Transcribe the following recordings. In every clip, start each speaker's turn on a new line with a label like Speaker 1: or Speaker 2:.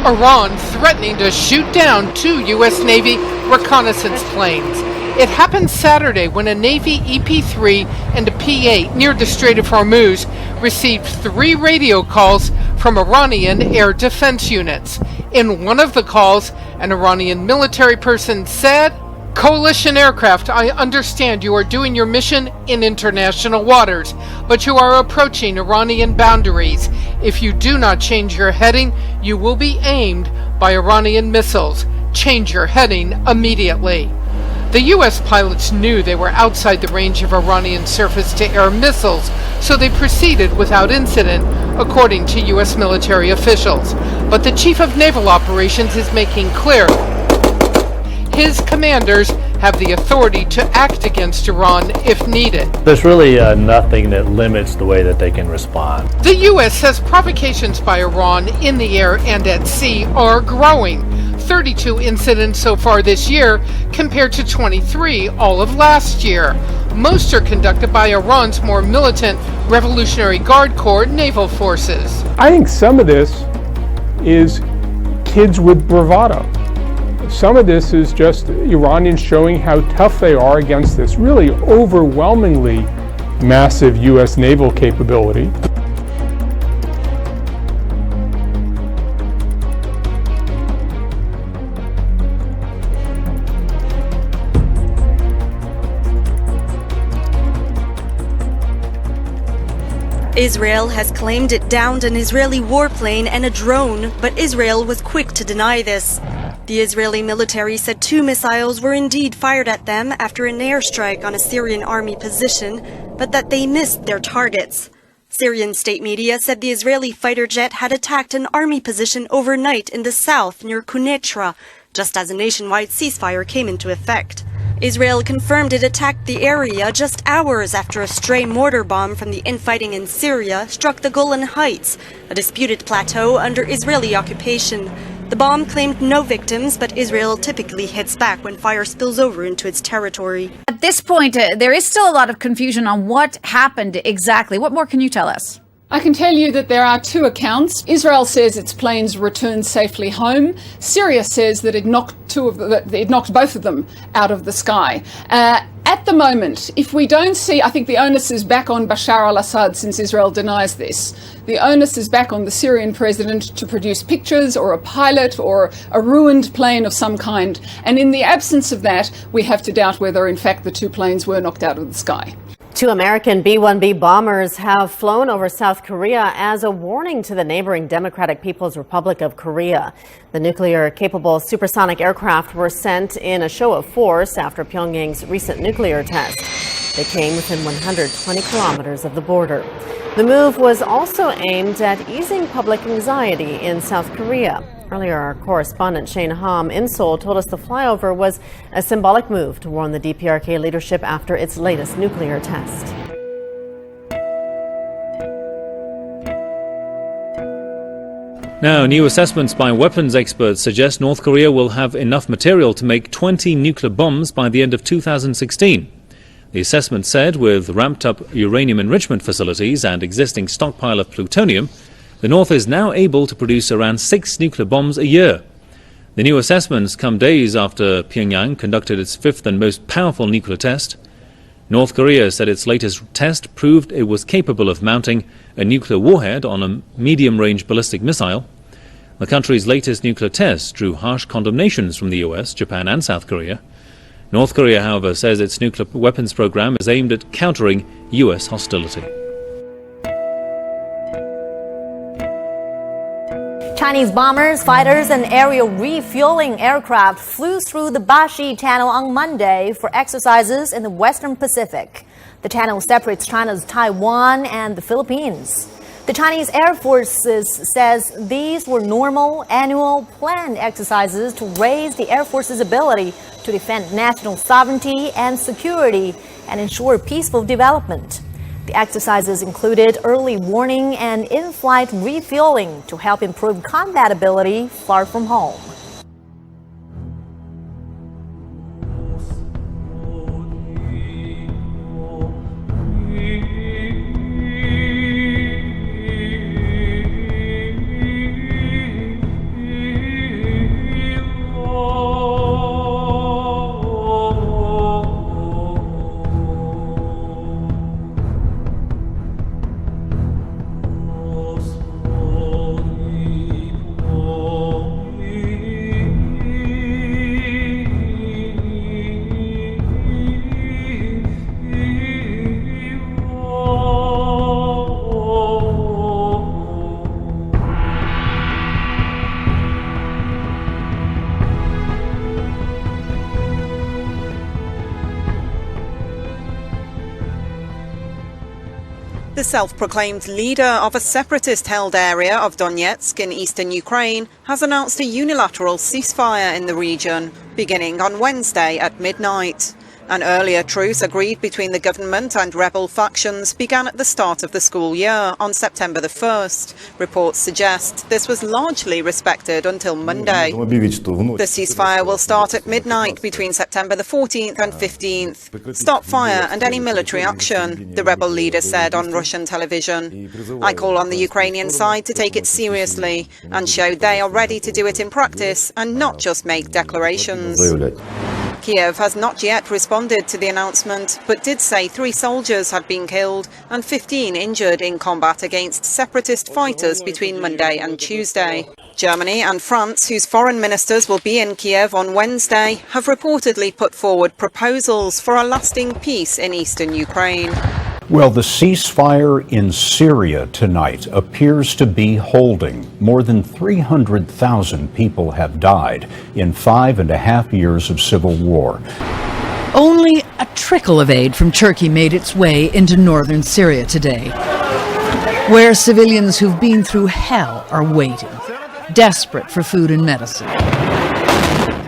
Speaker 1: Iran threatening to shoot down 2 U.S. Navy reconnaissance planes. It happened Saturday when a Navy EP-3 and a P-8 near the Strait of Hormuz received 3 radio calls from Iranian air defense units. In one of the calls, an Iranian military person said, "Coalition aircraft, I understand you are doing your mission in international waters, but you are approaching Iranian boundaries. If you do not change your heading, you will be aimed by Iranian missiles. Change your heading immediately." The U.S. pilots knew they were outside the range of Iranian surface-to-air missiles, so they proceeded without incident, according to U.S. military officials. But the Chief of Naval Operations is making clear his commanders have the authority to act against Iran if needed.
Speaker 2: There's really nothing that limits the way that they can respond.
Speaker 1: The U.S. says provocations by Iran in the air and at sea are growing. 32 incidents so far this year compared to 23 all of last year. Most are conducted by Iran's more militant Revolutionary Guard Corps naval forces.
Speaker 3: I think some of this is kids with bravado. Some of this is just Iranians showing how tough they are against this really overwhelmingly massive U.S. naval capability.
Speaker 4: Israel has claimed it downed an Israeli warplane and a drone, but Israel was quick to deny this. The Israeli military said 2 missiles were indeed fired at them after an airstrike on a Syrian army position, but that they missed their targets. Syrian state media said the Israeli fighter jet had attacked an army position overnight in the south near Quneitra, just as a nationwide ceasefire came into effect. Israel confirmed it attacked the area just hours after a stray mortar bomb from the infighting in Syria struck the Golan Heights, a disputed plateau under Israeli occupation. The bomb claimed no victims, but Israel typically hits back when fire spills over into its territory.
Speaker 5: At this point, there is still a lot of confusion on what happened exactly. What more can you tell us?
Speaker 6: I can tell you that there are 2 accounts. Israel says its planes returned safely home. Syria says that it knocked both of them out of the sky. At the moment, if we don't see, I think the onus is back on Bashar al-Assad since Israel denies this. The onus is back on the Syrian president to produce pictures or a pilot or a ruined plane of some kind. And in the absence of that, we have to doubt whether in fact the 2 planes were knocked out of the sky.
Speaker 7: 2 American B-1B bombers have flown over South Korea as a warning to the neighboring Democratic People's Republic of Korea. The nuclear-capable supersonic aircraft were sent in a show of force after Pyongyang's recent nuclear test. They came within 120 kilometers of the border. The move was also aimed at easing public anxiety in South Korea. Earlier, our correspondent Shane Hom in Seoul told us the flyover was a symbolic move to warn the DPRK leadership after its latest nuclear test.
Speaker 8: Now, new assessments by weapons experts suggest North Korea will have enough material to make 20 nuclear bombs by the end of 2016. The assessment said with ramped-up uranium enrichment facilities and existing stockpile of plutonium, the North is now able to produce around 6 nuclear bombs a year. The new assessments come days after Pyongyang conducted its 5th and most powerful nuclear test. North Korea said its latest test proved it was capable of mounting a nuclear warhead on a medium-range ballistic missile. The country's latest nuclear test drew harsh condemnations from the US, Japan and South Korea. North Korea, however, says its nuclear weapons program is aimed at countering US hostility.
Speaker 9: Chinese bombers, fighters, and aerial refueling aircraft flew through the Bashi Channel on Monday for exercises in the Western Pacific. The channel separates China's Taiwan and the Philippines. The Chinese Air Force says these were normal, annual, planned exercises to raise the Air Force's ability to defend national sovereignty and security and ensure peaceful development. The exercises included early warning and in-flight refueling to help improve combat ability far from home.
Speaker 10: The self-proclaimed leader of a separatist-held area of Donetsk in eastern Ukraine has announced a unilateral ceasefire in the region, beginning on Wednesday at midnight. An earlier truce agreed between the government and rebel factions began at the start of the school year on September the 1st. Reports suggest this was largely respected until Monday. The ceasefire will start at midnight between September the 14th and 15th. Stop fire and any military action, the rebel leader said on Russian television. I call on the Ukrainian side to take it seriously and show they are ready to do it in practice and not just make declarations. Kiev has not yet responded to the announcement, but did say 3 soldiers had been killed and 15 injured in combat against separatist fighters between Monday and Tuesday. Germany and France, whose foreign ministers will be in Kiev on Wednesday, have reportedly put forward proposals for a lasting peace in eastern Ukraine.
Speaker 11: Well, the ceasefire in Syria tonight appears to be holding. More than 300,000 people have died in 5.5 years of civil war.
Speaker 12: Only a trickle of aid from Turkey made its way into northern Syria today, where civilians who've been through hell are waiting, desperate for food and medicine.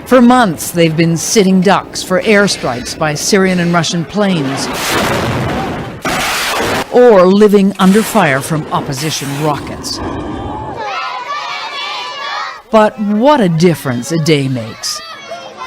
Speaker 12: For months, they've been sitting ducks for airstrikes by Syrian and Russian planes, or living under fire from opposition rockets. But what a difference a day makes.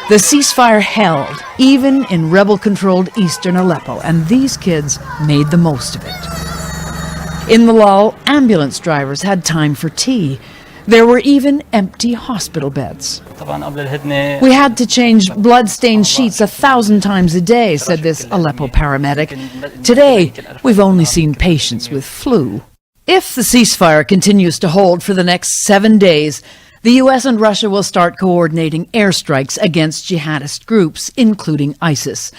Speaker 12: The ceasefire held, even in rebel-controlled eastern Aleppo, and these kids made the most of it. In the lull, ambulance drivers had time for tea. There were even empty hospital beds. We had to change blood-stained sheets 1,000 times a day, said this Aleppo paramedic. Today, we've only seen patients with flu. If the ceasefire continues to hold for the next 7 days, the U.S. and Russia will start coordinating airstrikes against jihadist groups, including ISIS.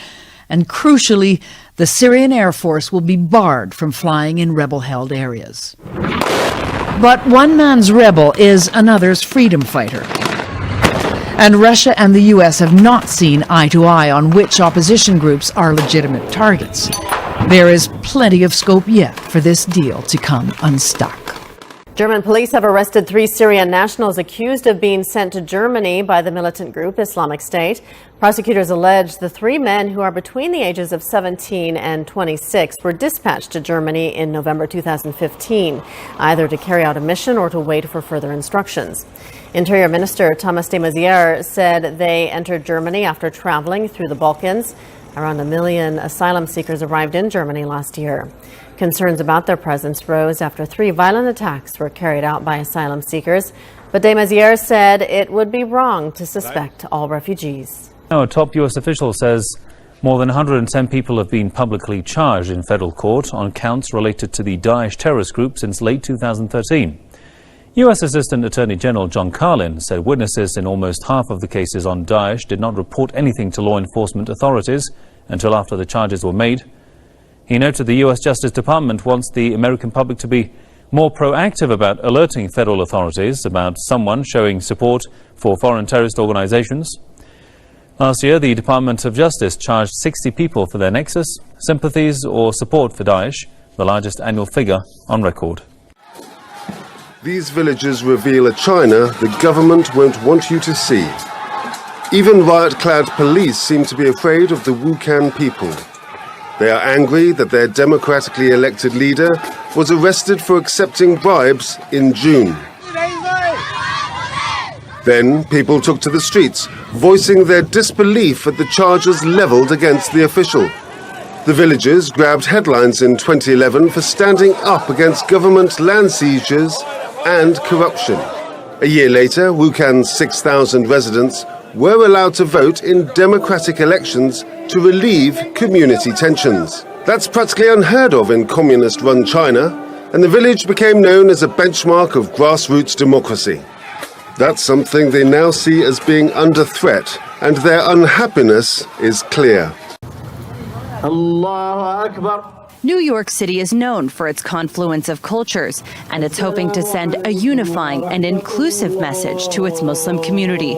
Speaker 12: And crucially, the Syrian Air Force will be barred from flying in rebel-held areas. But one man's rebel is another's freedom fighter. And Russia and the U.S. have not seen eye to eye on which opposition groups are legitimate targets. There is plenty of scope yet for this deal to come unstuck.
Speaker 7: German police have arrested 3 Syrian nationals accused of being sent to Germany by the militant group Islamic State. Prosecutors allege the 3 men, who are between the ages of 17 and 26, were dispatched to Germany in November 2015, either to carry out a mission or to wait for further instructions. Interior Minister Thomas de Maizière said they entered Germany after traveling through the Balkans. Around 1 million asylum seekers arrived in Germany last year. Concerns about their presence rose after 3 violent attacks were carried out by asylum seekers. But de Maizière said it would be wrong to suspect all refugees.
Speaker 8: Now, a top U.S. official says more than 110 people have been publicly charged in federal court on counts related to the Daesh terrorist group since late 2013. U.S. Assistant Attorney General John Carlin said witnesses in almost half of the cases on Daesh did not report anything to law enforcement authorities until after the charges were made. He noted the U.S. Justice Department wants the American public to be more proactive about alerting federal authorities about someone showing support for foreign terrorist organizations. Last year, the Department of Justice charged 60 people for their nexus, sympathies or support for Daesh, the largest annual figure on record.
Speaker 13: These villages reveal a China the government won't want you to see. Even riot-clad police seem to be afraid of the Wukan people. They are angry that their democratically elected leader was arrested for accepting bribes in June. Then people took to the streets, voicing their disbelief at the charges leveled against the official. The villagers grabbed headlines in 2011 for standing up against government land seizures and corruption. A year later, Wukan's 6,000 residents were allowed to vote in democratic elections to relieve community tensions. That's practically unheard of in communist-run China, and the village became known as a benchmark of grassroots democracy. That's something they now see as being under threat, and their unhappiness is clear.
Speaker 14: Allahu Akbar. New York City is known for its confluence of cultures, and it's hoping to send a unifying and inclusive message to its Muslim community.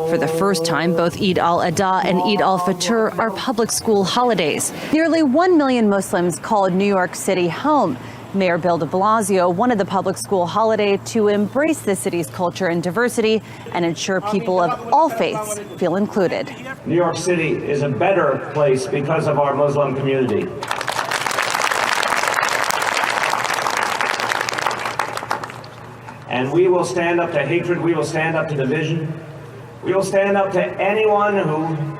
Speaker 14: For the first time, both Eid al-Adha and Eid al-Fitr are public school holidays. Nearly 1 million Muslims call New York City home. Mayor Bill de Blasio wanted the public school holiday to embrace the city's culture and diversity and ensure people of all faiths feel included.
Speaker 15: New York City is a better place because of our Muslim community. And we will stand up to hatred, we will stand up to division, we will stand up to anyone who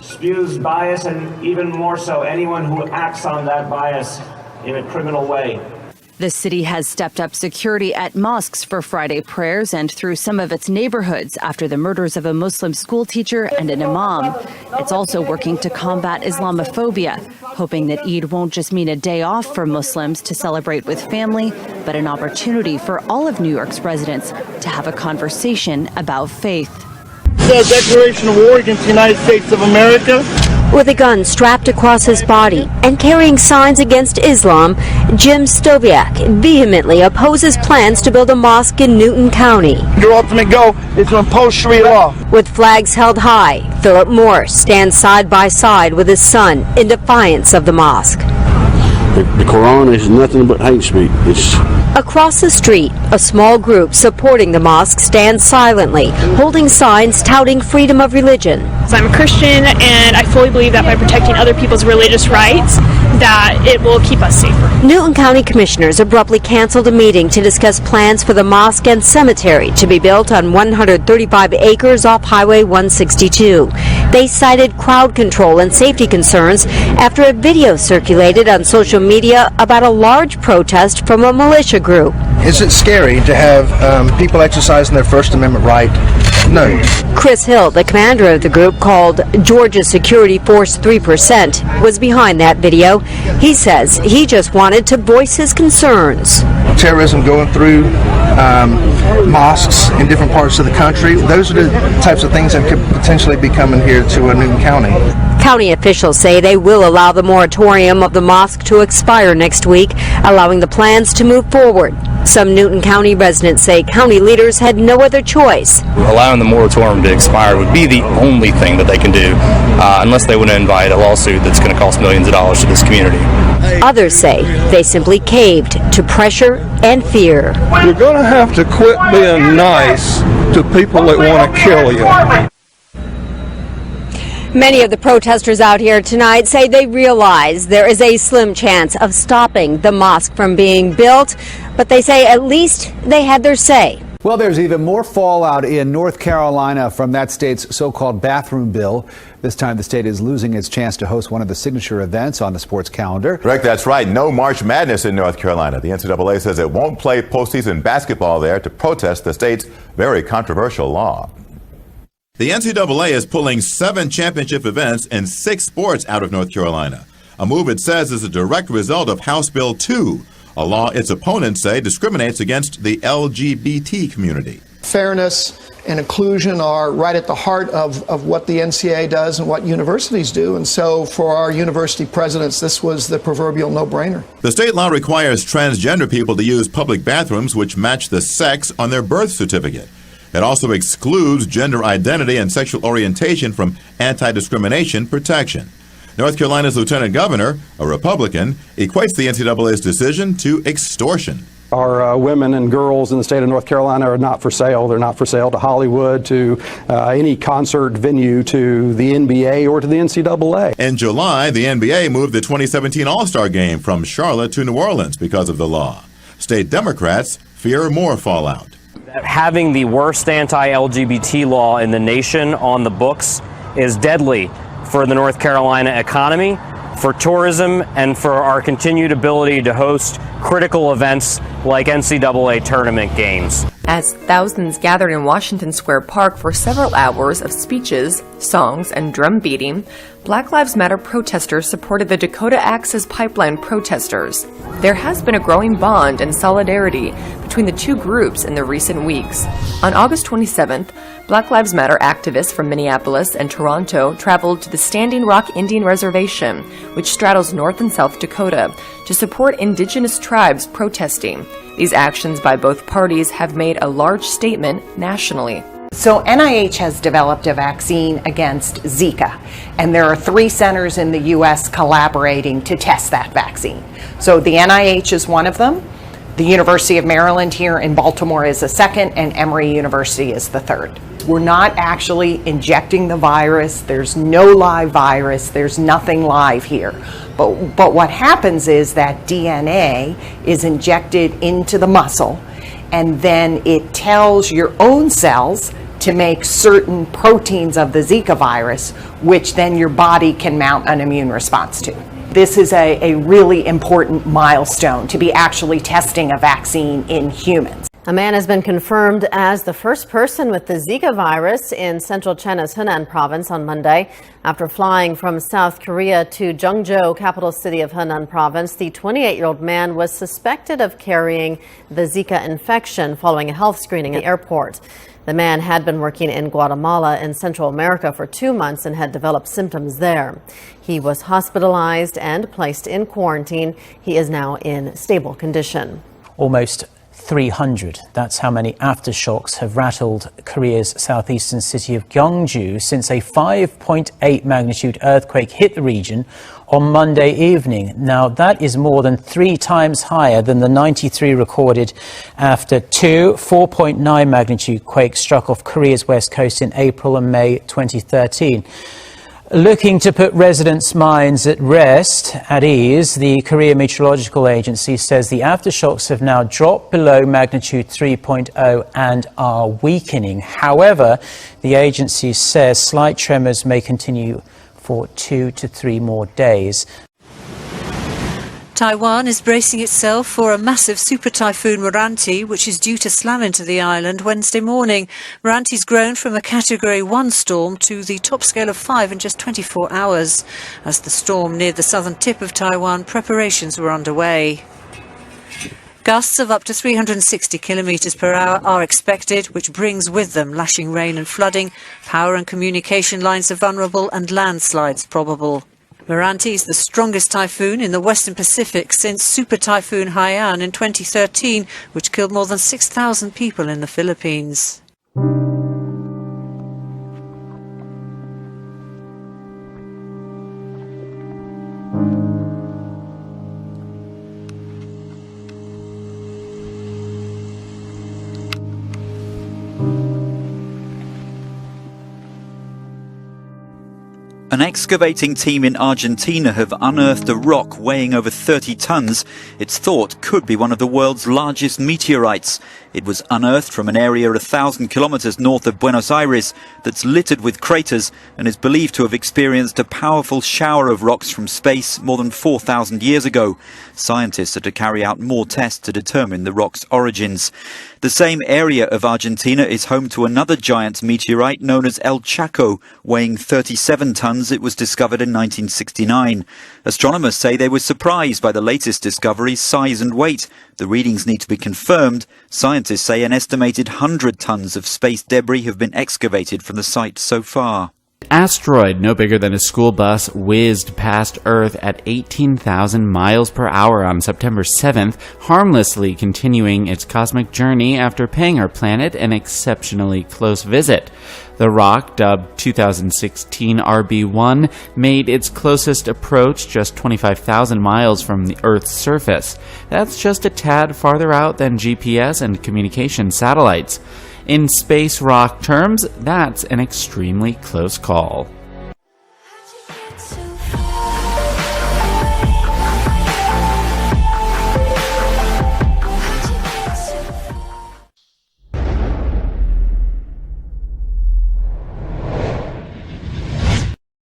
Speaker 15: spews bias, and even more so, anyone who acts on that bias in a criminal way.
Speaker 14: The city has stepped up security at mosques for Friday prayers and through some of its neighborhoods after the murders of a Muslim schoolteacher and an imam. It's also working to combat Islamophobia, hoping that Eid won't just mean a day off for Muslims to celebrate with family, but an opportunity for all of New York's residents to have a conversation about faith.
Speaker 16: The declaration of war against the United States of America.
Speaker 17: With a gun strapped across his body and carrying signs against Islam, Jim Stobiak vehemently opposes plans to build a mosque in Newton County.
Speaker 16: Your ultimate goal is to impose Sharia law.
Speaker 17: With flags held high, Philip Morris stands side by side with his son in defiance of the mosque.
Speaker 18: The Quran is nothing but hate speech.
Speaker 17: Across the street, a small group supporting the mosque stands silently, holding signs touting freedom of religion.
Speaker 19: I'm a Christian, and I fully believe that by protecting other people's religious rights, that it will keep us safer.
Speaker 17: Newton County commissioners abruptly canceled a meeting to discuss plans for the mosque and cemetery to be built on 135 acres off Highway 162. They cited crowd control and safety concerns after a video circulated on social media about a large protest from a militia group.
Speaker 20: Is it scary to have people exercising their First Amendment right? No.
Speaker 17: Chris Hill, the commander of the group called Georgia Security Force 3%, was behind that video. He says he just wanted to voice his concerns.
Speaker 20: Terrorism going through mosques in different parts of the country, those are the types of things that could potentially be coming here to Newton County.
Speaker 17: County officials say they will allow the moratorium of the mosque to expire next week, allowing the plans to move forward. Some Newton County residents say county leaders had no other choice.
Speaker 21: Allowing the moratorium to expire would be the only thing that they can do, unless they want to invite a lawsuit that's going to cost millions of dollars to this community.
Speaker 17: Others say they simply caved to pressure and fear.
Speaker 22: You're going to have to quit being nice to people that want to kill you.
Speaker 17: Many of the protesters out here tonight say they realize there is a slim chance of stopping the mosque from being built, but they say at least they had their say.
Speaker 23: Well, there's even more fallout in North Carolina from that state's so-called bathroom bill. This time the state is losing its chance to host one of the signature events on the sports calendar.
Speaker 24: Correct, that's right. No March Madness in North Carolina. The NCAA says it won't play postseason basketball there to protest the state's very controversial law. The NCAA is pulling 7 championship events and 6 sports out of North Carolina. A move it says is a direct result of House Bill 2, a law its opponents say discriminates against the LGBT community.
Speaker 25: Fairness and inclusion are right at the heart of what the NCAA does and what universities do. And so for our university presidents, this was the proverbial no-brainer.
Speaker 24: The state law requires transgender people to use public bathrooms which match the sex on their birth certificate. It also excludes gender identity and sexual orientation from anti-discrimination protection. North Carolina's lieutenant governor, a Republican, equates the NCAA's decision to extortion.
Speaker 26: Our women and girls in the state of North Carolina are not for sale. They're not for sale to Hollywood, to any concert venue, to the NBA or to the NCAA.
Speaker 24: In July, the NBA moved the 2017 All-Star Game from Charlotte to New Orleans because of the law. State Democrats fear more fallout.
Speaker 27: Having the worst anti-LGBT law in the nation on the books is deadly for the North Carolina economy, for tourism, and for our continued ability to host critical events like NCAA tournament games.
Speaker 28: As thousands gathered in Washington Square Park for several hours of speeches, songs, and drum beating, Black Lives Matter protesters supported the Dakota Access Pipeline protesters. There has been a growing bond and solidarity between the two groups in the recent weeks. On August 27th, Black Lives Matter activists from Minneapolis and Toronto traveled to the Standing Rock Indian Reservation, which straddles North and South Dakota, to support indigenous tribes protesting. These actions by both parties have made a large statement nationally.
Speaker 1: So NIH has developed a vaccine against Zika, and there are 3 centers in the U.S. collaborating to test that vaccine. So the NIH is one of them, the University of Maryland here in Baltimore is the second, and Emory University is the third. We're not actually injecting the virus, there's no live virus, there's nothing live here. But what happens is that DNA is injected into the muscle, and then it tells your own cells to make certain proteins of the Zika virus, which then your body can mount an immune response to. This is a really important milestone to be actually testing a vaccine in humans.
Speaker 7: A man has been confirmed as the first person with the Zika virus in central China's Henan province on Monday. After flying from South Korea to Zhengzhou, capital city of Henan province, the 28-year-old man was suspected of carrying the Zika infection following a health screening at the airport. The man had been working in Guatemala in Central America for 2 months and had developed symptoms there. He was hospitalized and placed in quarantine. He is now in stable condition.
Speaker 2: Almost 300. That's how many aftershocks have rattled Korea's southeastern city of Gyeongju since a 5.8 magnitude earthquake hit the region on Monday evening. Now, that is more than 3 times higher than the 93 recorded after 2 4.9 magnitude quakes struck off Korea's west coast in April and May 2013. Looking to put residents' minds at rest, at ease, the Korea Meteorological Agency says the aftershocks have now dropped below magnitude 3.0 and are weakening. However, the agency says slight tremors may continue for 2 to 3 more days.
Speaker 3: Taiwan is bracing itself for a massive super typhoon Moranti, which is due to slam into the island Wednesday morning. Moranti's grown from a Category 1 storm to the top scale of 5 in just 24 hours. As the storm neared the southern tip of Taiwan, preparations were underway. Gusts of up to 360 kilometres per hour are expected, which brings with them lashing rain and flooding. Power and communication lines are vulnerable and landslides probable. Moranti is the strongest typhoon in the Western Pacific since Super Typhoon Haiyan in 2013, which killed more than 6,000 people in the Philippines.
Speaker 4: An excavating team in Argentina have unearthed a rock weighing over 30 tons. It's thought could be one of the world's largest meteorites. It was unearthed from an area 1,000 kilometers north of Buenos Aires that's littered with craters and is believed to have experienced a powerful shower of rocks from space more than 4,000 years ago. Scientists are to carry out more tests to determine the rock's origins. The same area of Argentina is home to another giant meteorite known as El Chaco, weighing 37 tons. It was discovered in 1969. Astronomers say they were surprised by the latest discovery's size and weight. The readings need to be confirmed. Scientists say an estimated 100 tons of space debris have been excavated from the site so far.
Speaker 5: Asteroid no bigger than a school bus whizzed past Earth at 18,000 miles per hour on September 7th, harmlessly continuing its cosmic journey after paying our planet an exceptionally close visit. The rock, dubbed 2016 RB1, made its closest approach just 25,000 miles from the Earth's surface. That's just a tad farther out than GPS and communication satellites. In space rock terms, that's an extremely close call.